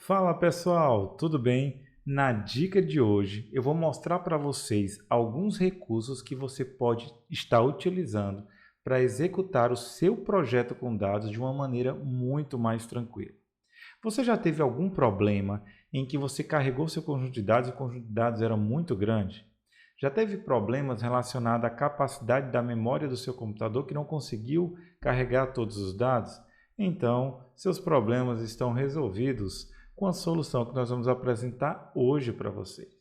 Fala pessoal, tudo bem? Na dica de hoje eu vou mostrar para vocês alguns recursos que você pode estar utilizando para executar o seu projeto com dados de uma maneira muito mais tranquila. Você já teve algum problema em que você carregou seu conjunto de dados e o conjunto de dados era muito grande? Já teve problemas relacionados à capacidade da memória do seu computador que não conseguiu carregar todos os dados? Então, seus problemas estão resolvidos com a solução que nós vamos apresentar hoje para vocês.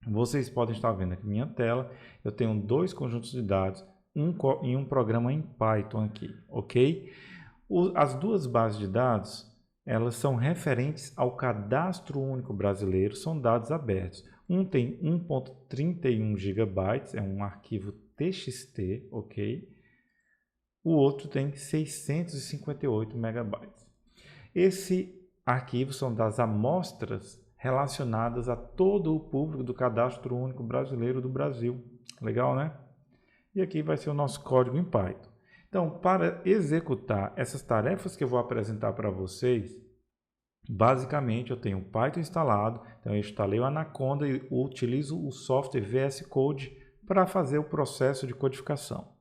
Vocês podem estar vendo aqui na minha tela, eu tenho dois conjuntos de dados em um programa em Python aqui, ok? As duas bases de dados, elas são referentes ao Cadastro Único Brasileiro, são dados abertos. Um tem 1.31 GB, é um arquivo TXT, ok? O outro tem 658 MB. Esse arquivo são das amostras relacionadas a todo o público do Cadastro Único Brasileiro do Brasil. Legal, né? E aqui vai ser o nosso código em Python. Então, para executar essas tarefas que eu vou apresentar para vocês, basicamente eu tenho o Python instalado, então eu instalei o Anaconda e utilizo o software VS Code para fazer o processo de codificação.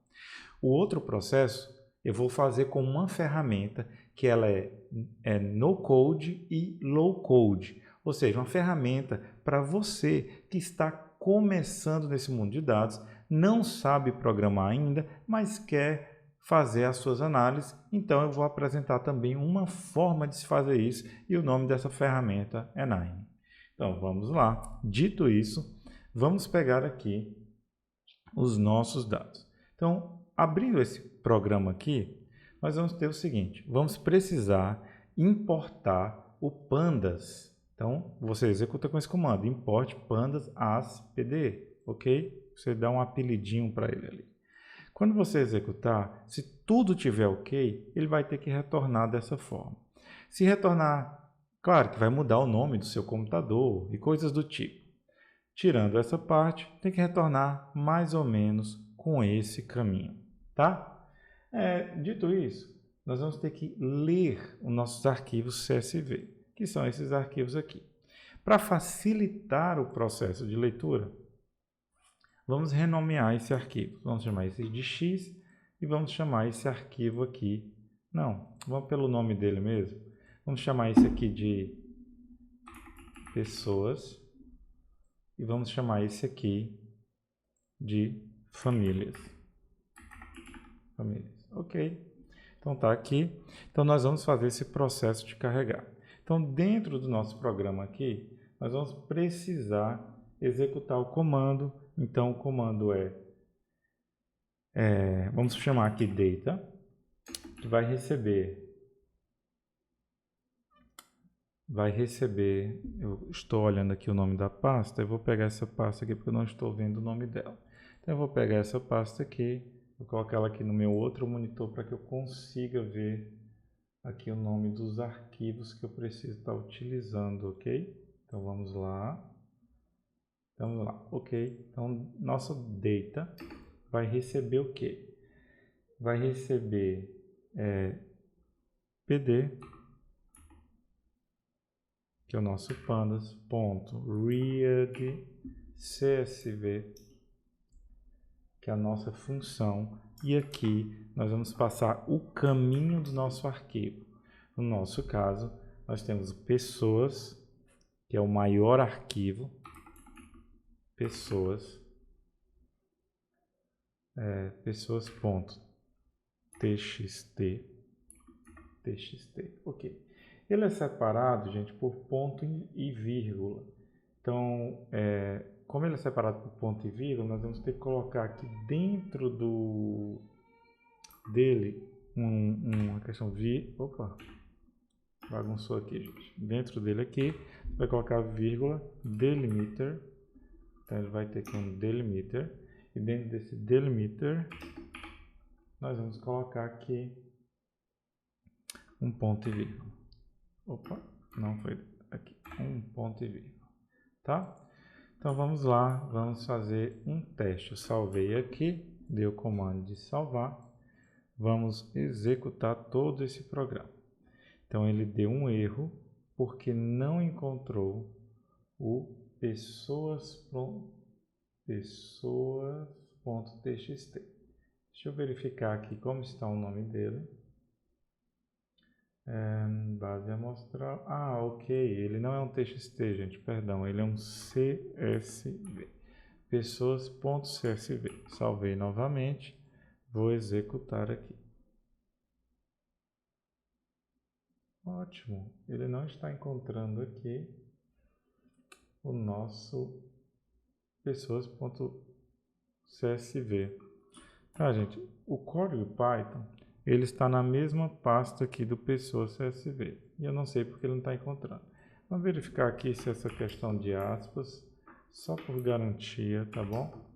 O outro processo eu vou fazer com uma ferramenta que ela é no code e low code, ou seja, uma ferramenta para você que está começando nesse mundo de dados, não sabe programar ainda, mas quer fazer as suas análises. Então eu vou apresentar também uma forma de se fazer isso e o nome dessa ferramenta é Nine. Então vamos lá. Dito isso, vamos pegar aqui os nossos dados. Então, abrindo esse programa aqui, nós vamos ter o seguinte, vamos precisar importar o pandas. Então, você executa com esse comando, import pandas as pd, ok? Você dá um apelidinho para ele ali. Quando você executar, se tudo tiver ok, ele vai ter que retornar dessa forma. Se retornar, claro que vai mudar o nome do seu computador e coisas do tipo. Tirando essa parte, tem que retornar mais ou menos com esse caminho, tá? Dito isso, nós vamos ter que ler os nossos arquivos CSV, que são esses arquivos aqui. Para facilitar o processo de leitura, vamos renomear esse arquivo. Vamos chamar esse de X e vamos chamar esse arquivo aqui. Não, vamos pelo nome dele mesmo. Vamos chamar esse aqui de pessoas e vamos chamar esse aqui de famílias. Ok. Então tá aqui. Então nós vamos fazer esse processo de carregar. Então dentro do nosso programa aqui, nós vamos precisar executar o comando. Então o comando vamos chamar aqui data, que vai receber, eu estou olhando aqui o nome da pasta, eu vou pegar essa pasta aqui porque eu não estou vendo o nome dela. Então eu vou pegar essa pasta aqui, vou colocar ela aqui no meu outro monitor para que eu consiga ver aqui o nome dos arquivos que eu preciso estar utilizando, ok? Então vamos lá. Ok. Então nossa data vai receber o quê? Vai receber pd, que é o nosso pandas.readCSV, que é a nossa função, e aqui nós vamos passar o caminho do nosso arquivo. No nosso caso, nós temos pessoas, que é o maior arquivo, pessoas.txt, ok. Ele é separado, gente, por ponto e vírgula. Então, como ele é separado por ponto e vírgula, nós vamos ter que colocar aqui dentro dele uma questão bagunçou aqui, gente. Dentro dele aqui, vai colocar vírgula delimiter. Então, ele vai ter aqui um delimiter. E dentro desse delimiter, nós vamos colocar aqui um ponto e vírgula. Não foi aqui. Um ponto e vírgula. Tá? Então vamos lá, vamos fazer um teste. Eu salvei aqui, dei o comando de salvar. Vamos executar todo esse programa. Então ele deu um erro, porque não encontrou o pessoas.txt. Deixa eu verificar aqui como está o nome dele. Base amostral. Ah, ok. Ele não é um TXT, gente. Perdão. Ele é um CSV. Pessoas.csv. Salvei novamente. Vou executar aqui. Ótimo. Ele não está encontrando aqui o nosso pessoas.csv. Tá, gente? O código Python, ele está na mesma pasta aqui do pessoas.csv. E eu não sei porque ele não está encontrando. Vamos verificar aqui se essa questão de aspas, só por garantia, tá bom?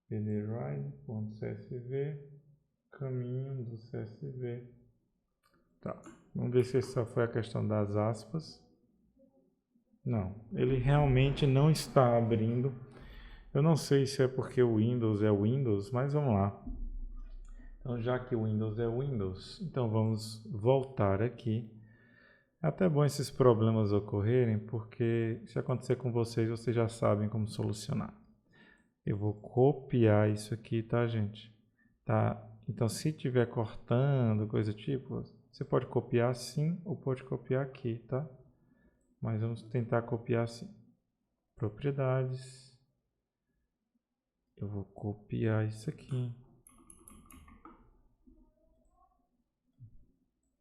pdride.csv, caminho do CSV. Tá, vamos ver se essa foi a questão das aspas. Não, ele realmente não está abrindo. Eu não sei se é porque o Windows é Windows, mas vamos lá. Então, já que o Windows é Windows, então vamos voltar aqui. É até bom esses problemas ocorrerem, porque se acontecer com vocês, vocês já sabem como solucionar. Eu vou copiar isso aqui, tá, gente? Tá? Então, se tiver cortando, coisa tipo, você pode copiar assim ou pode copiar aqui, tá? Mas vamos tentar copiar assim. Propriedades. Eu vou copiar isso aqui.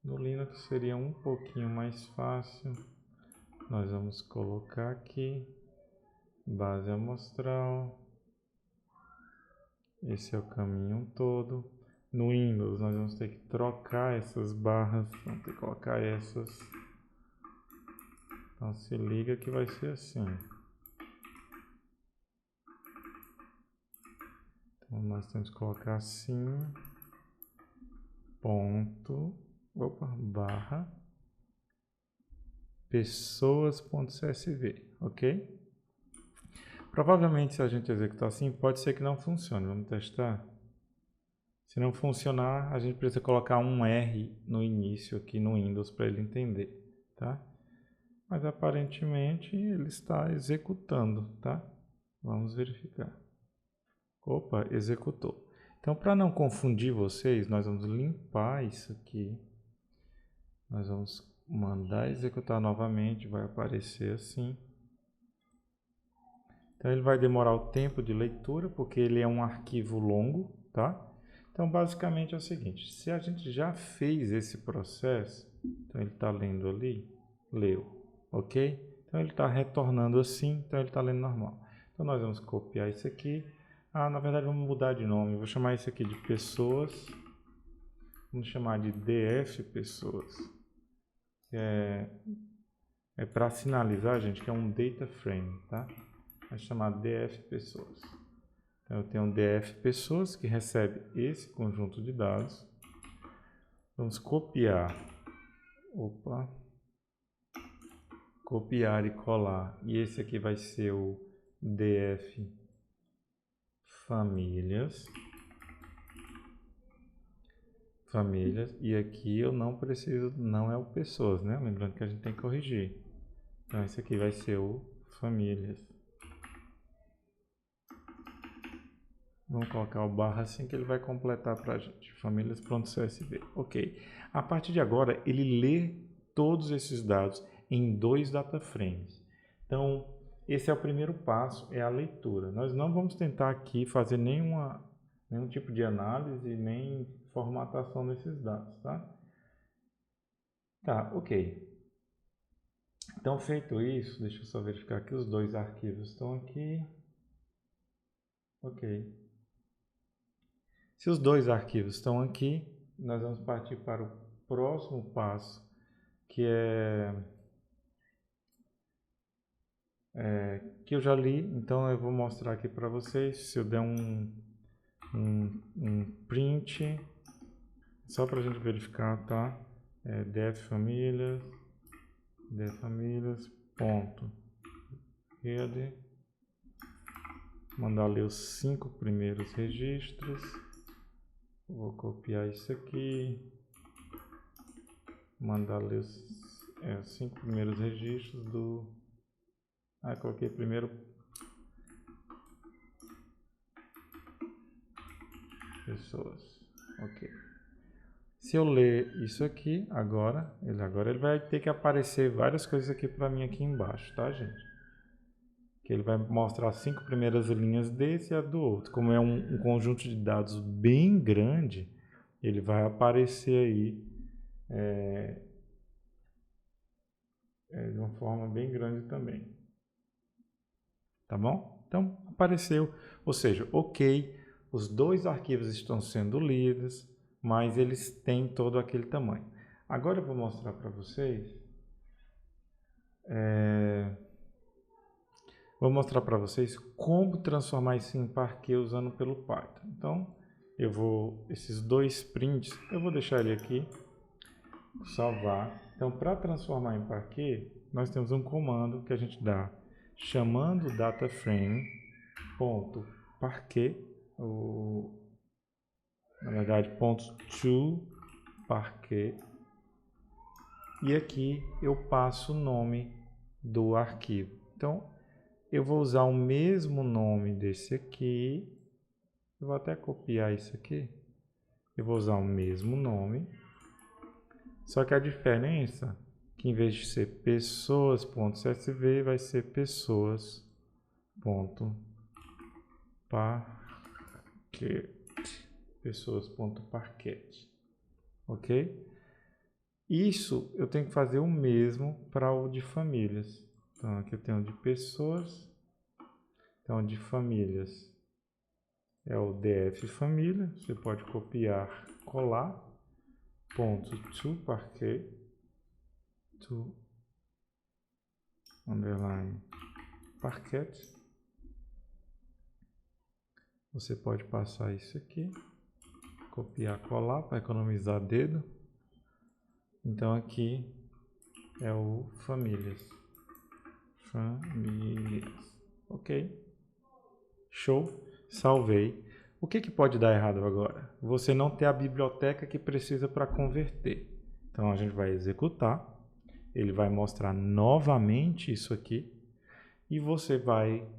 No Linux seria um pouquinho mais fácil. Nós vamos colocar aqui. Base amostral. Esse é o caminho todo. No Windows nós vamos ter que trocar essas barras. Vamos ter que colocar essas. Então se liga que vai ser assim. Então nós temos que colocar assim. Ponto. Opa, barra. Pessoas.csv, ok? Provavelmente se a gente executar assim, pode ser que não funcione. Vamos testar. Se não funcionar, a gente precisa colocar um R no início aqui no Windows para ele entender, tá? Mas aparentemente ele está executando, tá? Vamos verificar. Opa, executou. Então, para não confundir vocês, nós vamos limpar isso aqui. Nós vamos mandar executar novamente, vai aparecer assim. Então ele vai demorar o tempo de leitura, porque ele é um arquivo longo, tá? Então basicamente é o seguinte, se a gente já fez esse processo, então ele está lendo ali, leu, ok? Então ele está retornando assim, então ele está lendo normal. Então nós vamos copiar isso aqui. Ah, na verdade vamos mudar de nome, vou chamar isso aqui de pessoas, vamos chamar de df pessoas. É para sinalizar, gente, que é um data frame, tá? Vai chamar df pessoas. Então eu tenho um df pessoas que recebe esse conjunto de dados. Vamos copiar. Opa. Copiar e colar. E esse aqui vai ser o df famílias. E aqui eu não preciso, não é o pessoas, né? Lembrando que a gente tem que corrigir. Então esse aqui vai ser o famílias. Vamos colocar o barra assim que ele vai completar para a gente. Famílias.csv. Ok. A partir de agora, ele lê todos esses dados em 2 data frames. Então, esse é o primeiro passo, é a leitura. Nós não vamos tentar aqui fazer nenhum tipo de análise, nem formatação desses dados, tá? Tá, ok. Então, feito isso, deixa eu só verificar que os 2 arquivos estão aqui. Ok. Se os 2 arquivos estão aqui, nós vamos partir para o próximo passo, que que eu já li, então eu vou mostrar aqui para vocês. Se eu der um print, só para a gente verificar, tá? Def famílias, ponto, read, mandar ler os 5 primeiros registros. Vou copiar isso aqui, mandar ler os 5 primeiros registros do... coloquei primeiro pessoas. Ok. Se eu ler isso aqui agora ele vai ter que aparecer várias coisas aqui para mim aqui embaixo, tá, gente? Que ele vai mostrar as 5 primeiras linhas desse e a do outro. Como é um conjunto de dados bem grande, ele vai aparecer aí de uma forma bem grande também. Tá bom? Então, apareceu. Ou seja, ok, os 2 arquivos estão sendo lidos, mas eles têm todo aquele tamanho. Agora eu vou mostrar para vocês. Vou mostrar para vocês como transformar isso em Parquet usando pelo Python. Então, esses 2 prints, eu vou deixar ele aqui, salvar. Então, para transformar em Parquet, nós temos um comando que a gente dá chamando dataframe.parquet, na verdade, .toParquet, e aqui eu passo o nome do arquivo. Então, eu vou usar o mesmo nome desse aqui. Eu vou até copiar isso aqui. Eu vou usar o mesmo nome. Só que a diferença é que em vez de ser pessoas.csv, vai ser pessoas.parquet. Pessoas.parquet. Ok? Isso eu tenho que fazer o mesmo para o de famílias. Então, aqui eu tenho de pessoas. Então, de famílias é o df família. Você pode copiar, colar. .toParquet. Parquet. Você pode passar isso aqui. Copiar, colar para economizar dedo. Então, aqui é o famílias. Ok? Show, salvei. O que pode dar errado agora? Você não ter a biblioteca que precisa para converter. Então a gente vai executar, ele vai mostrar novamente isso aqui e você vai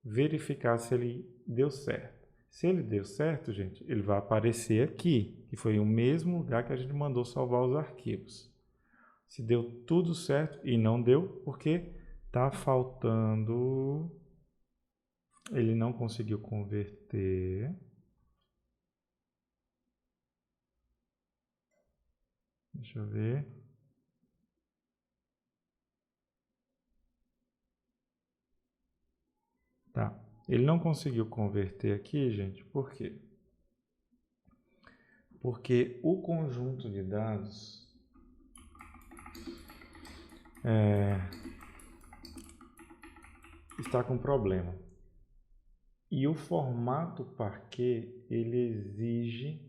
verificar se ele deu certo. Se ele deu certo, gente, ele vai aparecer aqui, que foi o mesmo lugar que a gente mandou salvar os arquivos. Se deu tudo certo e não deu, porque está faltando... Ele não conseguiu converter. Deixa eu ver. Tá. Ele não conseguiu converter aqui, gente. Por quê? Porque o conjunto de dados está com problema. E o formato Parquet, ele exige,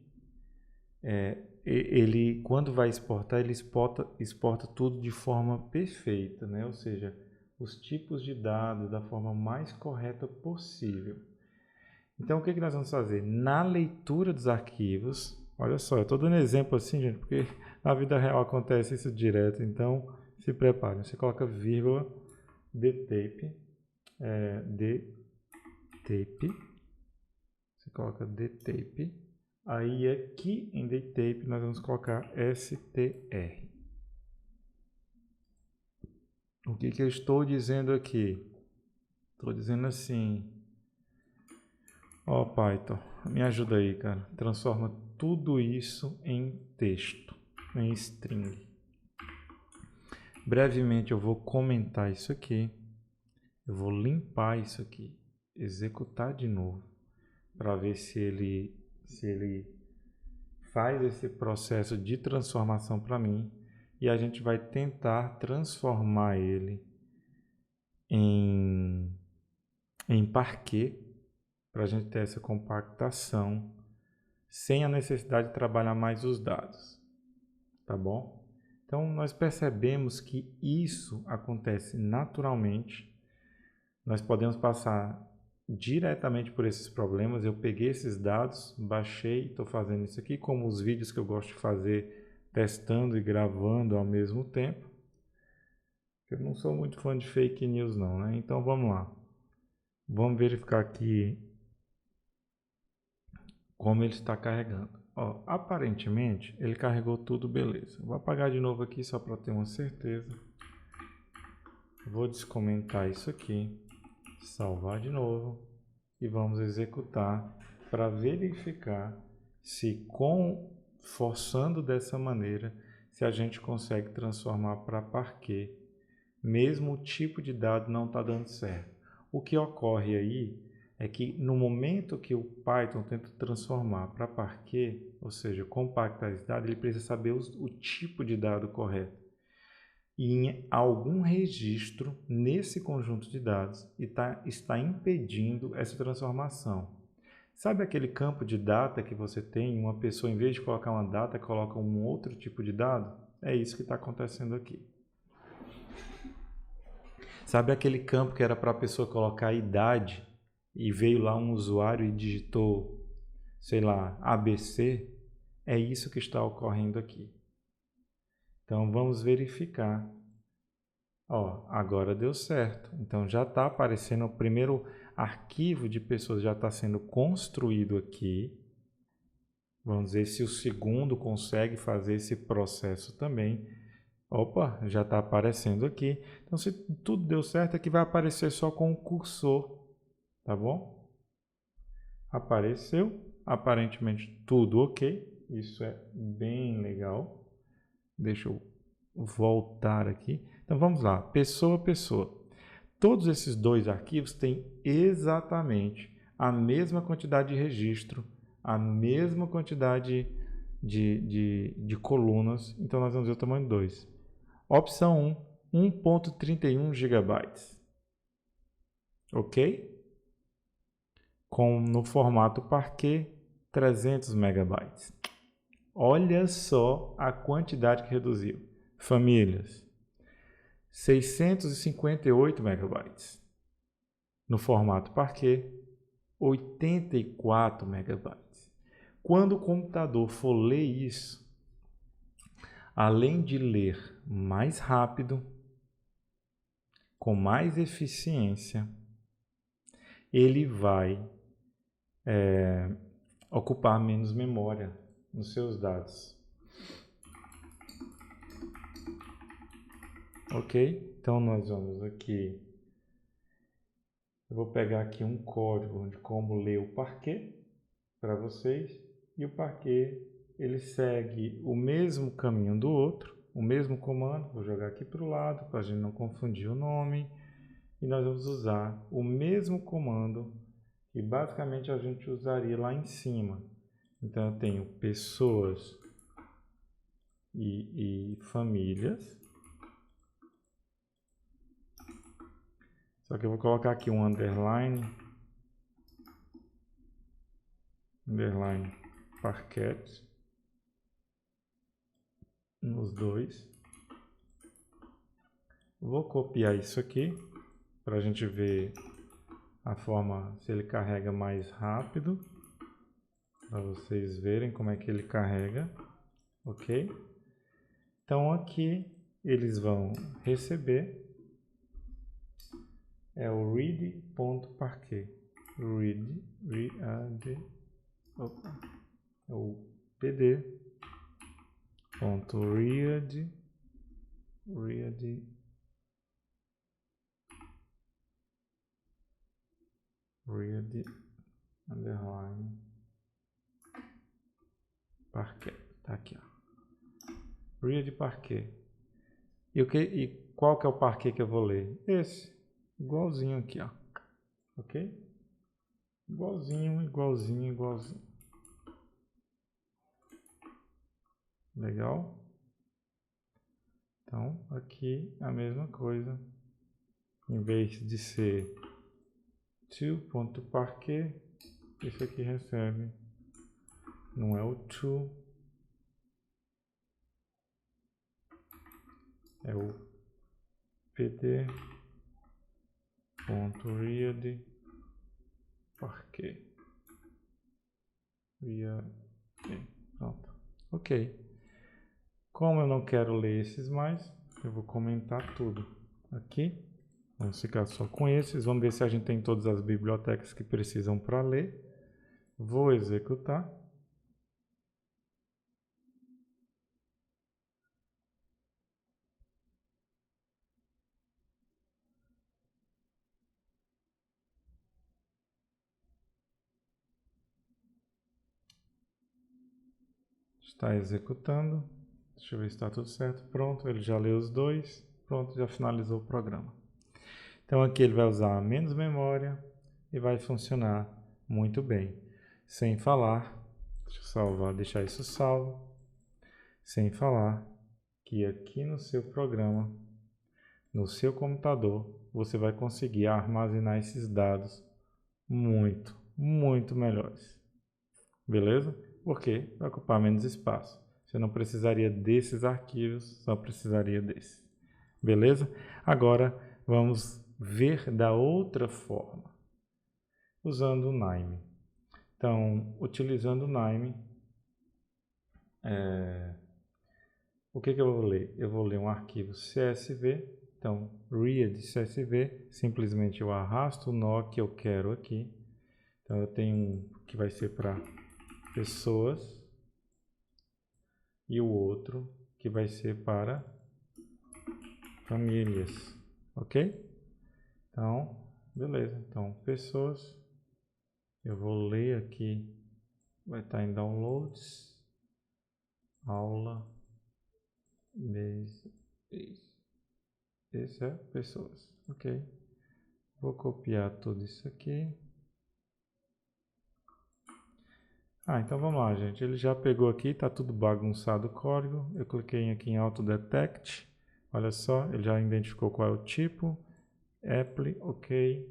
ele quando vai exportar, ele exporta tudo de forma perfeita, né? Ou seja, os tipos de dados da forma mais correta possível. Então, o que nós vamos fazer? Na leitura dos arquivos, olha só, eu estou dando exemplo assim, gente, porque na vida real acontece isso direto, então se preparem. Você coloca vírgula, dtape, você coloca dtape, aí aqui em dtape nós vamos colocar str. O que eu estou dizendo aqui? Estou dizendo assim, ó Python, me ajuda aí, cara, transforma tudo isso em texto, em string. Brevemente eu vou comentar isso aqui, eu vou limpar isso aqui, executar de novo, para ver se ele faz esse processo de transformação para mim, e a gente vai tentar transformar ele em Parquet, para a gente ter essa compactação, sem a necessidade de trabalhar mais os dados, tá bom? Então, nós percebemos que isso acontece naturalmente. Nós podemos passar diretamente por esses problemas. Eu peguei esses dados, baixei, estou fazendo isso aqui, como os vídeos que eu gosto de fazer testando e gravando ao mesmo tempo. Eu não sou muito fã de fake news não, né? Então vamos lá. Vamos verificar aqui como ele está carregando. Ó, aparentemente ele carregou tudo beleza. Vou apagar de novo aqui só para ter uma certeza. Vou descomentar isso aqui, salvar de novo e vamos executar para verificar se forçando dessa maneira, se a gente consegue transformar para Parquet, mesmo o tipo de dado não está dando certo. O que ocorre aí é que no momento que o Python tenta transformar para Parquet, ou seja, compactar esse dado, ele precisa saber o tipo de dado correto. E em algum registro nesse conjunto de dados está impedindo essa transformação. Sabe aquele campo de data que você tem? Uma pessoa, em vez de colocar uma data, coloca um outro tipo de dado? É isso que está acontecendo aqui. Sabe aquele campo que era para a pessoa colocar a idade e veio lá um usuário e digitou, sei lá, ABC? É isso que está ocorrendo aqui. Então vamos verificar. Ó, agora deu certo. Então já está aparecendo o primeiro arquivo de pessoas, já está sendo construído aqui. Vamos ver se o segundo consegue fazer esse processo também. Opa, já está aparecendo aqui. Então se tudo deu certo, aqui vai aparecer só com o cursor, tá bom? Apareceu, aparentemente tudo ok. Isso é bem legal. Deixa eu voltar aqui. Então vamos lá, pessoa, pessoa. Todos esses dois arquivos têm exatamente a mesma quantidade de registro, a mesma quantidade de colunas. Então nós vamos ver o tamanho 2. Opção 1, 1.31 GB. Ok? No formato Parquet, 300 MB. Olha só a quantidade que reduziu. Famílias, 658 MB. No formato Parquet, 84 MB. Quando o computador for ler isso, além de ler mais rápido, com mais eficiência, ele vai ocupar menos memória nos seus dados. Ok? Então nós vamos aqui. Eu vou pegar aqui um código de como ler o Parquet para vocês. E o Parquet ele segue o mesmo caminho do outro, o mesmo comando. Vou jogar aqui para o lado para a gente não confundir o nome. E nós vamos usar o mesmo comando que basicamente a gente usaria lá em cima. Então eu tenho pessoas e famílias. Só que eu vou colocar aqui um underline Parquet nos dois. Vou copiar isso aqui para a gente ver a forma se ele carrega mais rápido, para vocês verem como é que ele carrega, ok? Então aqui eles vão receber é o read.parquet, é o pd.read underline Parquet, tá aqui, ó. Read Parquet. E qual que é o Parquet que eu vou ler? Esse, igualzinho aqui, ó. Ok? Igualzinho. Legal? Então, aqui a mesma coisa. Em vez de ser to.parquet, esse aqui recebe. Não é o to, é o pd.read Parquet. Pronto. Ok. Como eu não quero ler esses mais, eu vou comentar tudo aqui. Vamos ficar só com esses. Vamos ver se a gente tem todas as bibliotecas que precisam para ler. Vou executar. Está executando. Deixa eu ver se está tudo certo. Pronto, ele já leu os dois. Pronto, já finalizou o programa. Então aqui ele vai usar menos memória e vai funcionar muito bem. Sem falar, deixa eu salvar, deixar isso salvo. Sem falar que aqui no seu programa, no seu computador, você vai conseguir armazenar esses dados muito melhores. Beleza? Porque vai ocupar menos espaço. Você não precisaria desses arquivos, só precisaria desse. Beleza? Agora vamos ver da outra forma, usando o Nime. Então, utilizando o Nime, o que eu vou ler? Eu vou ler um arquivo CSV. Então, read CSV, simplesmente eu arrasto o nó que eu quero aqui. Então, eu tenho um que vai ser para pessoas e o outro que vai ser para famílias, ok? Então, beleza. Então, pessoas, eu vou ler aqui, vai estar em downloads, aula, mês, esse é pessoas, ok? Vou copiar tudo isso aqui. Então vamos lá, gente. Ele já pegou aqui, tá tudo bagunçado o código. Eu cliquei aqui em Auto Detect. Olha só, ele já identificou qual é o tipo. Apple, ok.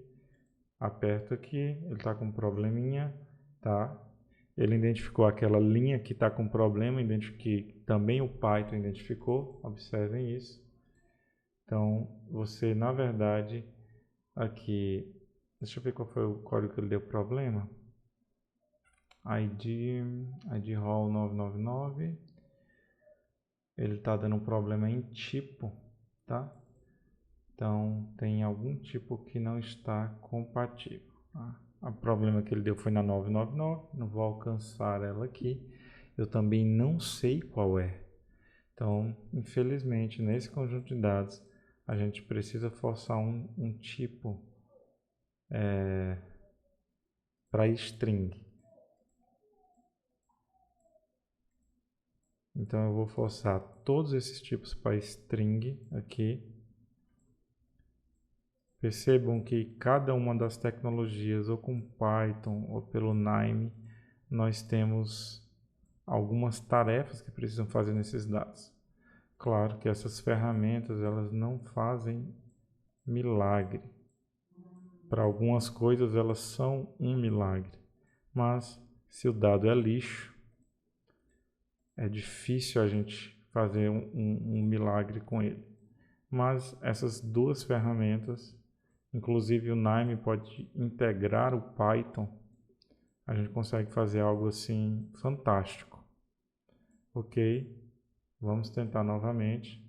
Aperto aqui, ele está com um probleminha, tá? Ele identificou aquela linha que está com problema, que também o Python identificou. Observem isso. Então, você, na verdade, aqui, deixa eu ver qual foi o código que ele deu problema. ID Hall 999. Ele está dando um problema em tipo, tá? Então, tem algum tipo que não está compatível. Tá? O problema que ele deu foi na 999, não vou alcançar ela aqui. Eu também não sei qual é. Então, infelizmente, nesse conjunto de dados, a gente precisa forçar um tipo para string. Então, eu vou forçar todos esses tipos para string aqui. Percebam que cada uma das tecnologias, ou com Python ou pelo Nime, nós temos algumas tarefas que precisam fazer nesses dados. Claro que essas ferramentas elas não fazem milagre. Para algumas coisas elas são um milagre, mas se o dado é lixo, é difícil a gente fazer um milagre com ele. Mas essas duas ferramentas, inclusive o Nime pode integrar o Python, a gente consegue fazer algo assim fantástico. Ok, vamos tentar novamente.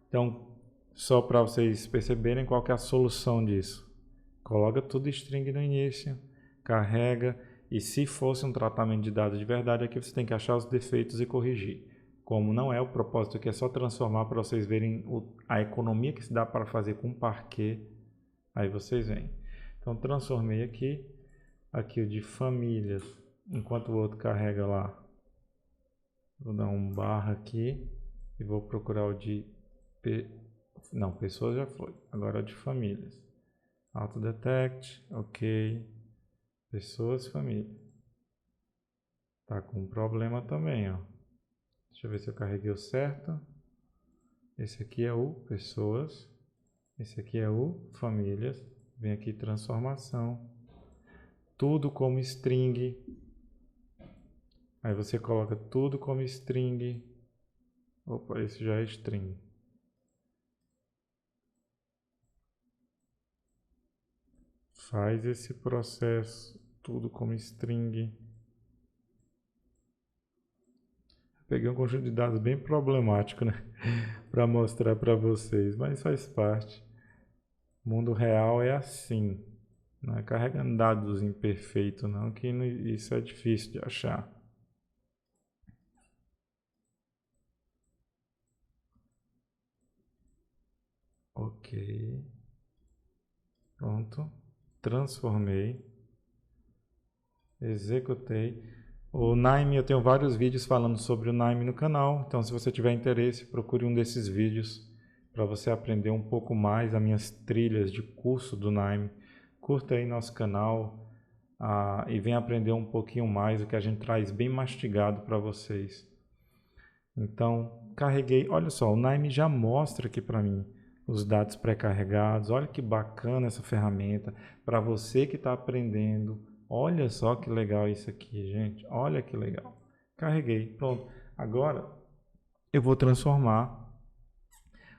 Então, só para vocês perceberem qual que é a solução disso. Coloca tudo string no início, carrega, e se fosse um tratamento de dados de verdade, aqui você tem que achar os defeitos e corrigir. Como não é o propósito aqui, é só transformar para vocês verem a economia que se dá para fazer com Parquet, aí vocês veem. Então, transformei aqui o de famílias, enquanto o outro carrega lá. Vou dar um barra aqui e vou procurar o de pessoas já foi. Agora é o de famílias. Auto Detect, ok. Pessoas, família. Tá com um problema também, ó. Deixa eu ver se eu carreguei o certo. Esse aqui é o pessoas. Esse aqui é o famílias. Vem aqui transformação. Tudo como string. Aí você coloca tudo como string. Opa, esse já é string. Faz esse processo tudo como string. peguei um conjunto de dados bem problemático, né? Para mostrar para vocês, mas faz parte. O mundo real é assim. Não é carregando dados imperfeitos, não, que isso é difícil de achar. Ok. Pronto. Transformei. Executei. O Nime, eu tenho vários vídeos falando sobre o Nime no canal, então se você tiver interesse, procure um desses vídeos para você aprender um pouco mais as minhas trilhas de curso do Nime. Curta aí nosso canal e venha aprender um pouquinho mais, o que a gente traz bem mastigado para vocês. Então, carreguei, olha só, o Nime já mostra aqui para mim os dados pré-carregados. Olha que bacana essa ferramenta para você que está aprendendo. Olha só que legal isso aqui, gente. Olha que legal. Carreguei, pronto. Agora eu vou transformar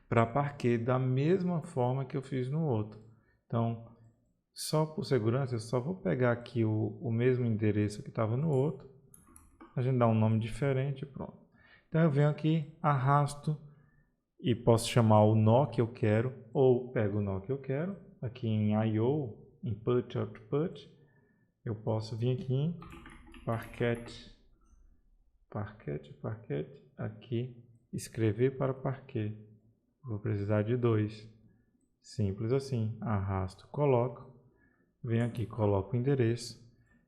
para Parquet da mesma forma que eu fiz no outro. Então, só por segurança, eu só vou pegar aqui o mesmo endereço que estava no outro. A gente dá um nome diferente, pronto. Então eu venho aqui, arrasto e posso chamar o nó que eu quero, ou pego o nó que eu quero. Aqui em I/O, Input, Output, eu posso vir aqui em Parquet, aqui, escrever para Parquet. Vou precisar de 2. Simples assim, arrasto, coloco, venho aqui, coloco o endereço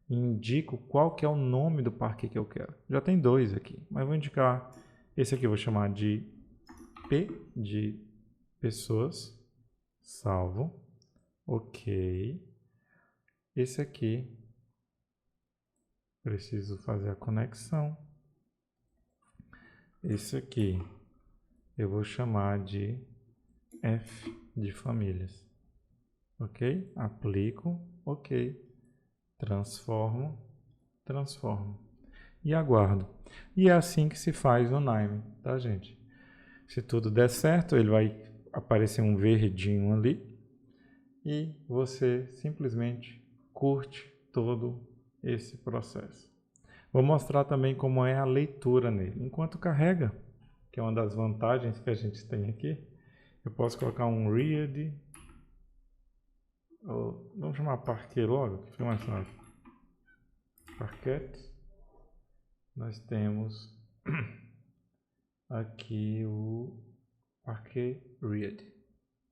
e indico qual que é o nome do Parquet que eu quero. Já tem 2 aqui, mas vou indicar esse aqui, eu vou chamar de P de pessoas, salvo, ok. Esse aqui, preciso fazer a conexão. Esse aqui, eu vou chamar de F de famílias, ok? Aplico, ok. Transformo e aguardo. E é assim que se faz o Nime, tá, gente? Se tudo der certo, ele vai aparecer um verdinho ali e você simplesmente curte todo esse processo. Vou mostrar também como é a leitura nele. Enquanto carrega, que é uma das vantagens que a gente tem aqui, eu posso colocar um read, vamos chamar Parquet logo, que fica mais fácil. Parquet, nós temos aqui o Parquet read.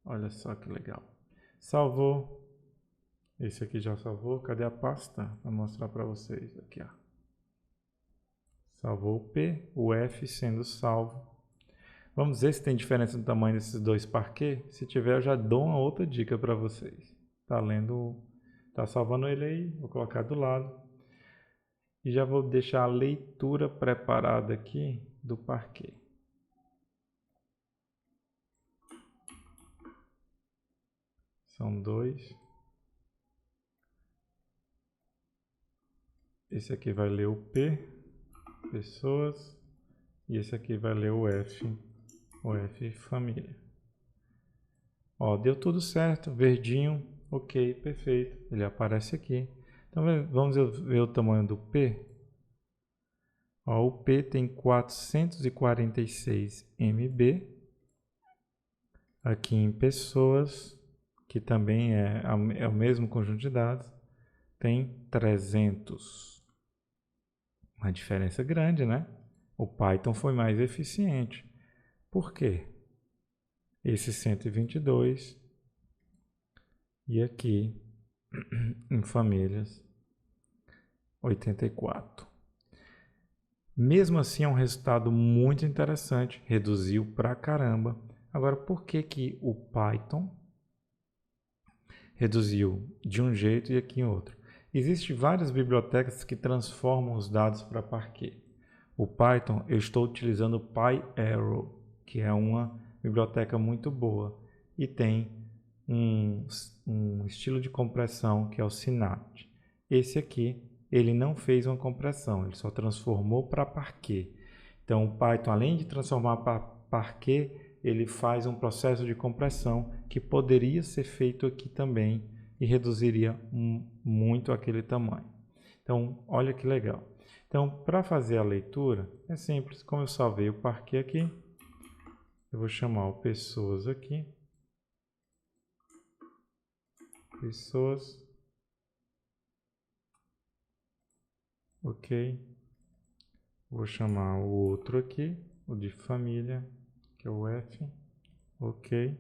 Olha só que legal. Salvou. Esse aqui já salvou. Cadê a pasta? Vou mostrar para vocês. Aqui, ó. Salvou o P, o F sendo salvo. Vamos ver se tem diferença no tamanho desses dois Parquet. Se tiver, eu já dou uma outra dica para vocês. Tá lendo, tá salvando ele aí. Vou colocar do lado. E já vou deixar a leitura preparada aqui do Parquet. São 2. Esse aqui vai ler o P, pessoas, e esse aqui vai ler o F família. Ó, deu tudo certo, verdinho, ok, perfeito, ele aparece aqui. Então vamos ver o tamanho do P. Ó, o P tem 446 MB. Aqui em pessoas, que também é o mesmo conjunto de dados, tem 300. Uma diferença grande, né? O Python foi mais eficiente. Por quê? Esse 122 e aqui em famílias 84. Mesmo assim é um resultado muito interessante, reduziu pra caramba. Agora, por que que o Python reduziu de um jeito e aqui em outro? Existem várias bibliotecas que transformam os dados para Parquet. O Python, eu estou utilizando o PyArrow, que é uma biblioteca muito boa e tem um estilo de compressão que é o Synapse. Esse aqui, ele não fez uma compressão, ele só transformou para Parquet. Então, o Python, além de transformar para Parquet, ele faz um processo de compressão que poderia ser feito aqui também e reduziria muito aquele tamanho. Então, olha que legal. Então, para fazer a leitura, é simples. Como eu salvei o parquet aqui, eu vou chamar o pessoas aqui. Pessoas. Ok. Vou chamar o outro aqui, o de família, que é o F. Ok.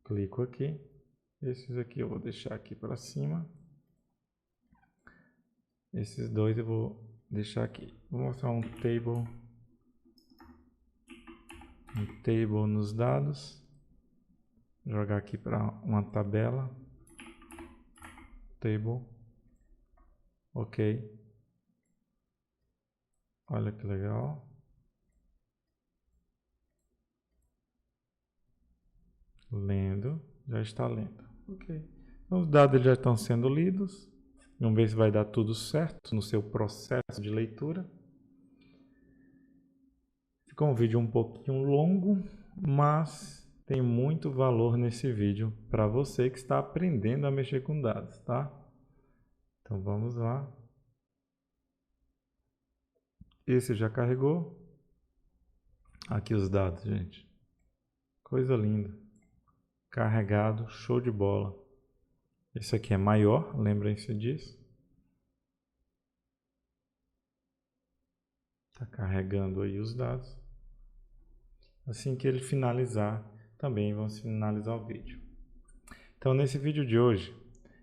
Clico aqui. Esses aqui eu vou deixar aqui para cima. Esses dois eu vou deixar aqui. Vou mostrar um table nos dados. Jogar aqui para uma tabela. Table. Ok. Olha que legal. Lendo. Já está lendo. Ok. Então, os dados já estão sendo lidos. Vamos ver se vai dar tudo certo no seu processo de leitura. Ficou um vídeo um pouquinho longo, mas tem muito valor nesse vídeo para você que está aprendendo a mexer com dados, tá? Então vamos lá. Esse já carregou. Aqui os dados, gente. Coisa linda. Carregado, show de bola. Esse aqui é maior, lembrem-se disso. Está carregando aí os dados. Assim que ele finalizar, também vamos finalizar o vídeo. Então, nesse vídeo de hoje,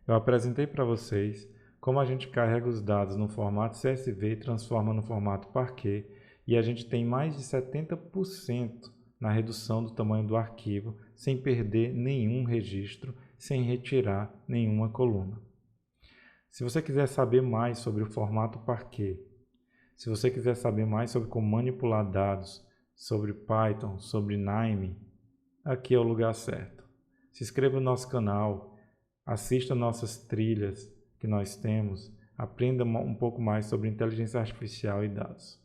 eu apresentei para vocês como a gente carrega os dados no formato CSV e transforma no formato Parquet, e a gente tem mais de 70% na redução do tamanho do arquivo, sem perder nenhum registro, sem retirar nenhuma coluna. Se você quiser saber mais sobre o formato Parquet, se você quiser saber mais sobre como manipular dados, sobre Python, sobre Nime, aqui é o lugar certo. Se inscreva no nosso canal, assista nossas trilhas que nós temos, aprenda um pouco mais sobre inteligência artificial e dados.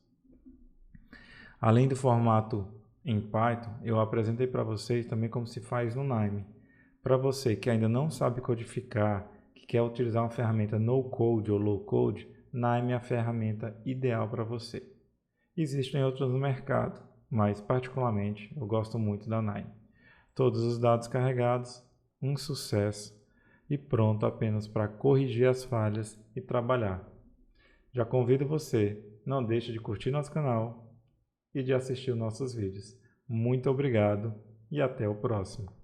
Além do formato em Python, eu apresentei para vocês também como se faz no Nime. Para você que ainda não sabe codificar, que quer utilizar uma ferramenta no-code ou low-code, Nime é a ferramenta ideal para você. Existem outras no mercado, mas particularmente eu gosto muito da Nime. Todos os dados carregados, um sucesso e pronto apenas para corrigir as falhas e trabalhar. Já convido você, não deixe de curtir nosso canal e de assistir os nossos vídeos. Muito obrigado e até o próximo.